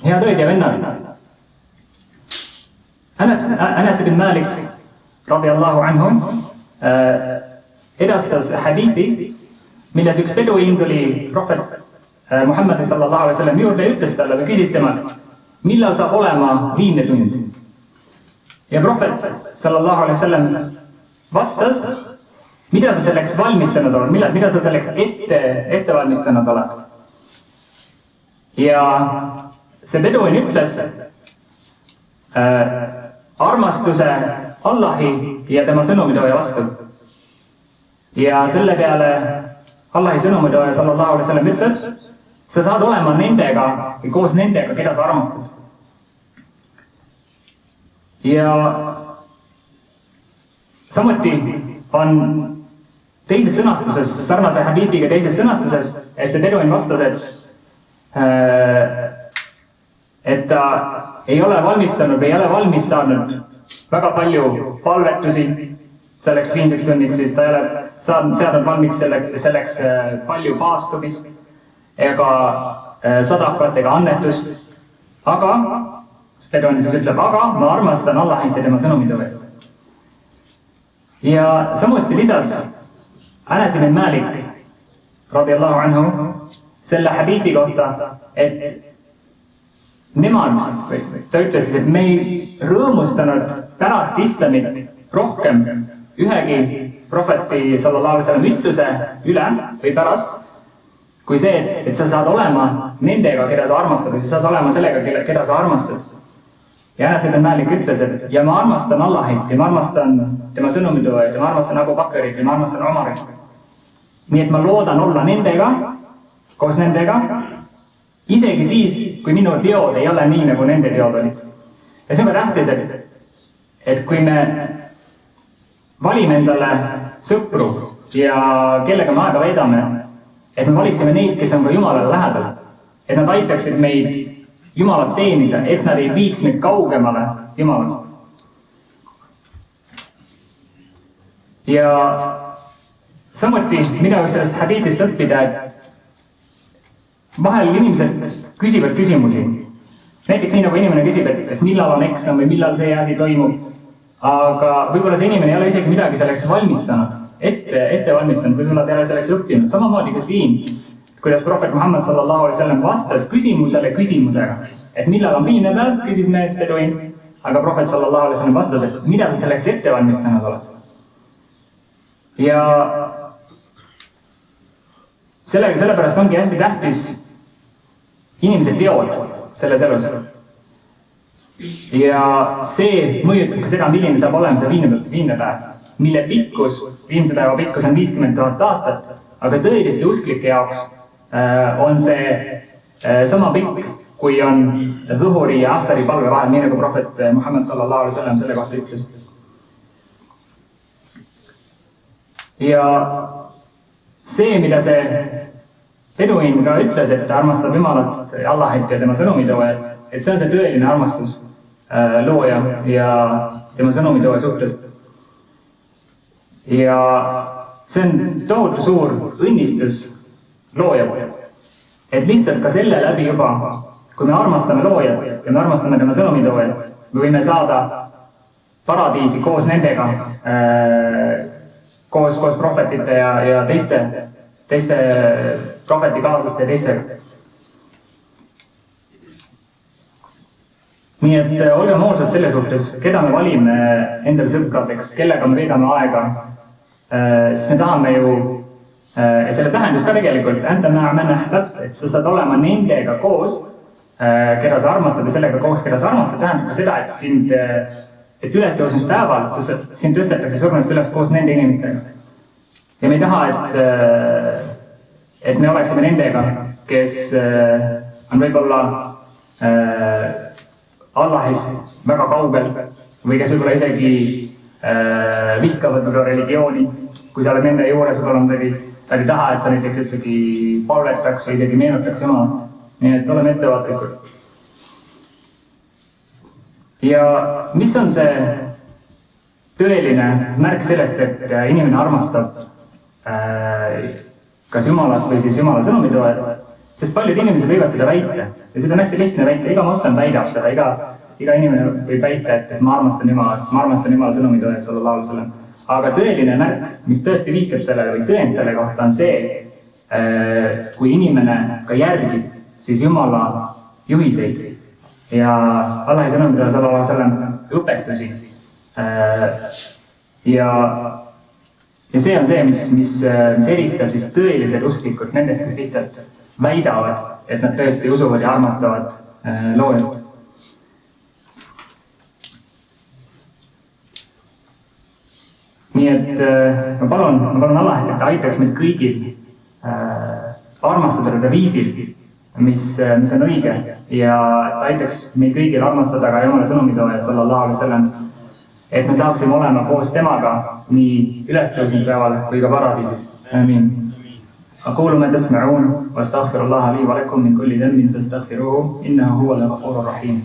head õed ja vennad. Anas ibn Malik radiyallahu anhu edastas hadithi, milles üks beduiin tuli prohvet Muhammad sallallahu alaihi wasallam juurde ja ütles talle või küsis temalt, millal saab olema viimne tund. Ja prohvet sallallahu alaihi wasallam vastas, mida sa selleks valmistanud oled, mida sa selleks ette valmistanud oled. Ja see beduin ütles armastuse Allahi ja tema sõnumitooja vastu. Ja selle peale Allahi sõnumitooja sallallahu alaihi wasallam ütles, sa saad olema nendega või koos nendega, keda sa armastad. Ja samuti on teises sõnastuses, sarnase hadiidiga teises sõnastuses, et see beduin vastas, et ta ei ole valmistanud või ei ole valmis saanud väga palju palvetusi selleks viimseks tunniks, siis ta ei ole seadnud valmiks selleks palju paastumist ega sadakat ega annetust. Aga, beduin siis ütleb, aga ma armastan Allahit ja tema sõnumitooja. Ja samuti lisas Anas ibn Malik radiyallahu anhu selle hadiidi kohta, et nemad, ta ütles, et me ei rõõmustanud pärast islamit rohkem ühegi prohveti sallallahu alaihi wasallam ütluse üle või pärast, kui see, et sa saad olema nendega, keda sa armastad, või sa saad olema sellega, keda sa armastad. Ja Anas ibn Malik ütles, et ja ma armastan Allahit ja ma armastan tema sõnumitoojaid ja ma armastan Abu Bakrit ja ma armastan Omarit. Nii et ma loodan olla nendega, koos nendega, isegi siis, kui minu teod ei ole nii, nagu nende teod olid. Ja see on tähtis, et kui me valime endale sõpru ja kellega me aega veedame, et me valiksime neid, kes on ka Jumalale lähedal, et nad aitaksid meid Jumalat teenida, et nad ei viiks meid kaugemale Jumalast. Ja samuti, mida võib sellest hadiidist õppida, et vahel inimesed küsivad küsimusi. Näiteks nii, nagu inimene küsib, et millal on eksam või millal see asi toimub, aga võib-olla see inimene ei ole isegi midagi selleks valmistanud, ette valmistanud, võib-olla ta ei ole selleks õppinud. Samamoodi ka siin, kuidas prohvet Muhammad sallallahu alaihi wasallam vastas küsimusele küsimusega, et millal on viimne päev, küsis mees beduin, aga prohvet sallallahu alaihi wasallam vastas, et mida sa selleks ette valmistanud oled. Ja sellepärast ongi hästi tähtis inimese teod selles elus. Ja see mõjutab ka seda, milline saab olema see viimne päev, mille pikkus, viimse päeva pikkus on 50 000 aastat, aga tõeliste usklike jaoks on see sama pikk, kui on Zuhuri ja Asari palve vahel, nii nagu prohvet Muhammad sallallahu alaihi wasallam selle kohta ütles. Ja see, mida see beduin ka ütles, et ta armastab Jumalat, Allahit ja tema sõnumitooja, et see on see tõeline armastus looja ja tema sõnumitooja suhtes. Ja see on tohutu suur õnnistus looja. Et lihtsalt ka selle läbi juba, kui me armastame loojat ja me armastame tema sõnumitooja, me võime saada paradiisi koos nendega, koos prohvetite ja teiste prohvetikaaslaste ja teistega. Nii et olgem hoolsad selle suhtes, keda me valime endale sõpradeks, kellega me veedame aega, sest me tahame ju, et selle tähendus ka tegelikult, et sa saad olema nendega koos, keda sa armastad ja sellega koos, keda sa armastad, tähendab ka seda, et ülestõusmispäeval sind tõstetakse surnust üles koos nende inimestega. Ja me ei taha, et me oleksime nendega, kes on võib-olla Allahist väga kaugel või kes võib-olla isegi vihkavad religiooni, kui sa oled nende juures, võib-olla nad ei taha, et sa näiteks üldsegi palvetaks või isegi meenutaks Jumala. Nii et oleme ettevaatlikud. Ja mis on see tõeline märk sellest, et inimene armastab kas Jumalat või siis Jumala sõnumitooja, Sest paljud inimesed võivad seda väita ja seda on hästi lihtne väita, iga moslem väidab seda, iga inimene võib väita, et ma armastan Jumala sõnumitooja sallallahu alaihi wasallam. Aga tõeline märk, mis tõesti viitab sellele või tõend selle kohta on see, kui inimene ka järgib siis Jumala juhiseid ja Allahi sõnumitooja sallallahu alaihi wasallam õpetusi. Ja see on see, mis eristab siis tõelised usklikud nendest, kes lihtsalt väidavad, et nad tõesti usuvad ja armastavad loojat. Nii et ma palun Allah, et aitaks meid kõigil armastada seda viisil, mis on õige ja aitaks meid kõigil armastada ka Jumala sõnumitooja sallallahu alaihi wasallam, et me saaksime olema koos temaga nii ülestõusnud päeval kui ka paradiisis. Amin. أقول ما تسمعون واستغفر الله لي ولكم من كل ذنب تستغفروه إنه هو الغفور الرحيم.